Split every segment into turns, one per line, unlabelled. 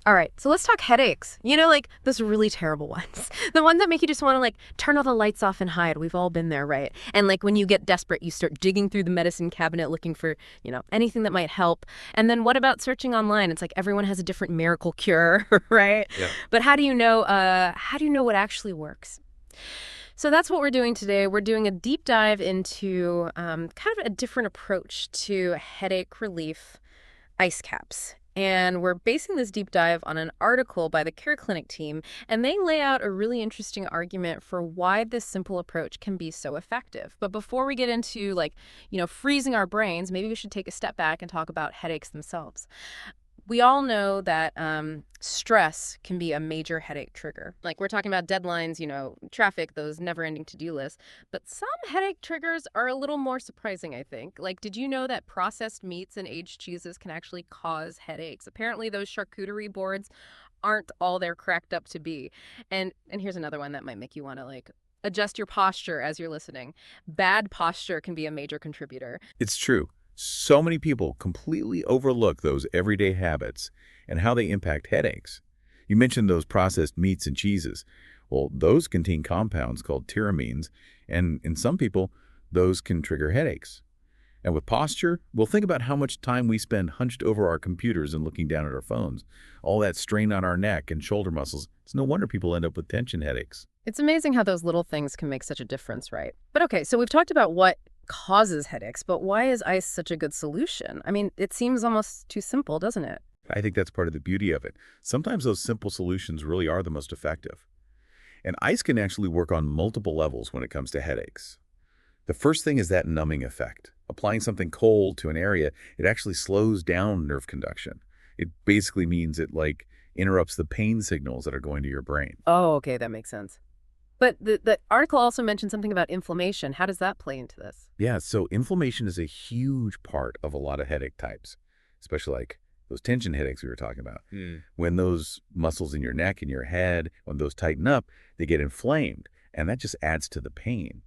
All right, so let's talk headaches. Like those really terrible ones. The ones that make you just want to turn all the lights off and hide. We've all been there, right? And when you get desperate, you start digging through the medicine cabinet looking for, anything that might help. And then what about searching online? It's like everyone has a different miracle cure, right?
Yeah.
But how do you know what actually works? So that's what we're doing today. We're doing a deep dive into kind of a different approach to headache relief, ice caps. And we're basing this deep dive on an article by the CareClinic team, and they lay out a really interesting argument for why this simple approach can be so effective. But before we get into freezing our brains, maybe we should take a step back and talk about headaches themselves. We all know that stress can be a major headache trigger. We're talking about deadlines, traffic, those never-ending to-do lists. But some headache triggers are a little more surprising, I think. Did you know that processed meats and aged cheeses can actually cause headaches? Apparently, those charcuterie boards aren't all they're cracked up to be. And here's another one that might make you want to adjust your posture as you're listening. Bad posture can be a major contributor.
It's true. So many people completely overlook those everyday habits and how they impact headaches. You mentioned those processed meats and cheeses. Well, those contain compounds called tyramines, and in some people, those can trigger headaches. And with posture, well, think about how much time we spend hunched over our computers and looking down at our phones. All that strain on our neck and shoulder muscles. It's no wonder people end up with tension headaches.
It's amazing how those little things can make such a difference, right? But okay, so we've talked about what causes headaches, but why is ice such a good solution? I mean, it seems almost too simple, doesn't it?
I think that's part of the beauty of it. Sometimes those simple solutions really are the most effective. And ice can actually work on multiple levels when it comes to headaches. The first thing is that numbing effect. Applying something cold to an area, it actually slows down nerve conduction. It basically means it interrupts the pain signals that are going to your brain.
Oh, okay, that makes sense. But the article also mentioned something about inflammation. How does that play into this?
Yeah, so inflammation is a huge part of a lot of headache types, especially those tension headaches we were talking about. When those muscles in your neck and your head, when those tighten up, they get inflamed, and that just adds to the pain.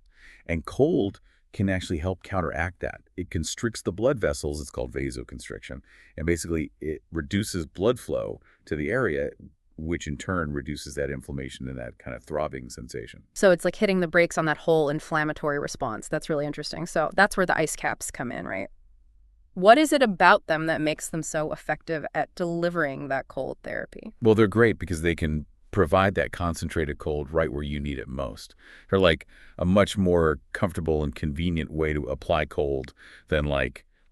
And cold can actually help counteract that. It constricts the blood vessels. It's called vasoconstriction. And basically, it reduces blood flow to the area, which in turn reduces that inflammation and that kind of throbbing sensation.
So it's like hitting the brakes on that whole inflammatory response. That's really interesting. So that's where the ice caps come in, right? What is it about them that makes them so effective at delivering that cold therapy?
Well, they're great because they can provide that concentrated cold right where you need it most. They're like a much more comfortable and convenient way to apply cold than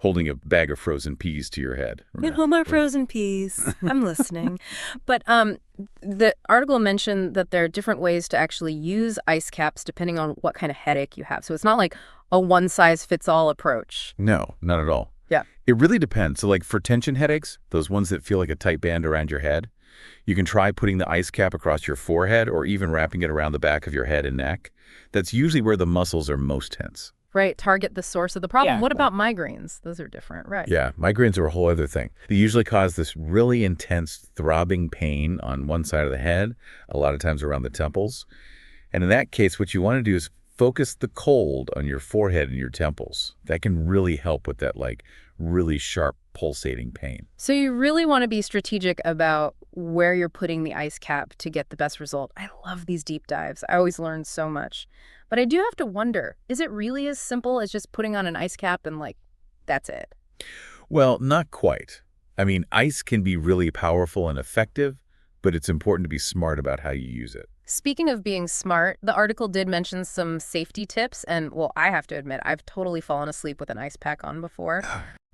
holding a bag of frozen peas to your head.
My frozen peas. I'm listening. But the article mentioned that there are different ways to actually use ice caps depending on what kind of headache you have. So it's not like a one-size-fits-all approach.
No, not at all.
Yeah.
It really depends. So for tension headaches, those ones that feel like a tight band around your head, you can try putting the ice cap across your forehead or even wrapping it around the back of your head and neck. That's usually where the muscles are most tense.
Right, target the source of the problem.
Yeah.
What about migraines? Those are different, right?
Yeah, migraines are a whole other thing. They usually cause this really intense throbbing pain on one side of the head, a lot of times around the temples. And in that case, what you want to do is focus the cold on your forehead and your temples. That can really help with that really sharp pulsating pain.
So you really want to be strategic about where you're putting the ice cap to get the best result. I love these deep dives. I always learn so much. But I do have to wonder, is it really as simple as just putting on an ice cap and that's it?
Well, not quite. I mean, ice can be really powerful and effective, but it's important to be smart about how you use it.
Speaking of being smart, the article did mention some safety tips. And, well, I have to admit, I've totally fallen asleep with an ice pack on before.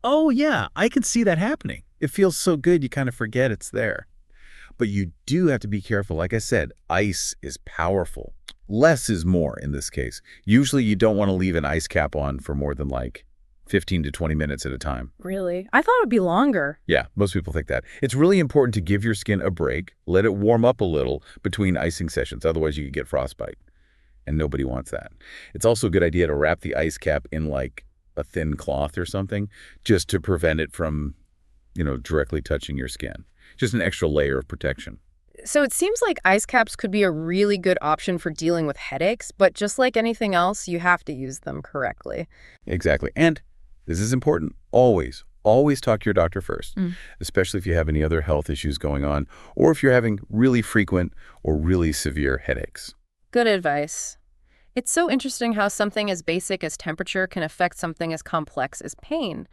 Oh, yeah, I can see that happening. It feels so good, you kind of forget it's there. But you do have to be careful. Like I said, ice is powerful. Less is more in this case. Usually you don't want to leave an ice cap on for more than 15 to 20 minutes at a time.
Really? I thought it would be longer.
Yeah, most people think that. It's really important to give your skin a break, let it warm up a little between icing sessions. Otherwise you could get frostbite, and nobody wants that. It's also a good idea to wrap the ice cap in a thin cloth or something, just to prevent it from, directly touching your skin. Just an extra layer of protection.
So it seems like ice caps could be a really good option for dealing with headaches, but just like anything else, you have to use them correctly.
Exactly. And this is important. Always, always talk to your doctor first, especially if you have any other health issues going on, or if you're having really frequent or really severe headaches.
Good advice. It's so interesting how something as basic as temperature can affect something as complex as pain.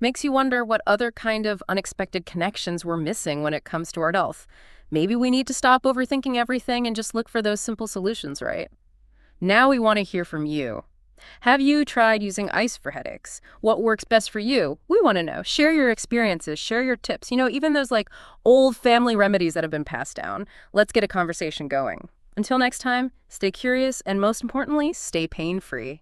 Makes you wonder what other kind of unexpected connections we're missing when it comes to our health. Maybe we need to stop overthinking everything and just look for those simple solutions, right? Now we want to hear from you. Have you tried using ice for headaches? What works best for you? We want to know. Share your experiences, share your tips. Even those old family remedies that have been passed down. Let's get a conversation going. Until next time, stay curious and most importantly, stay pain-free.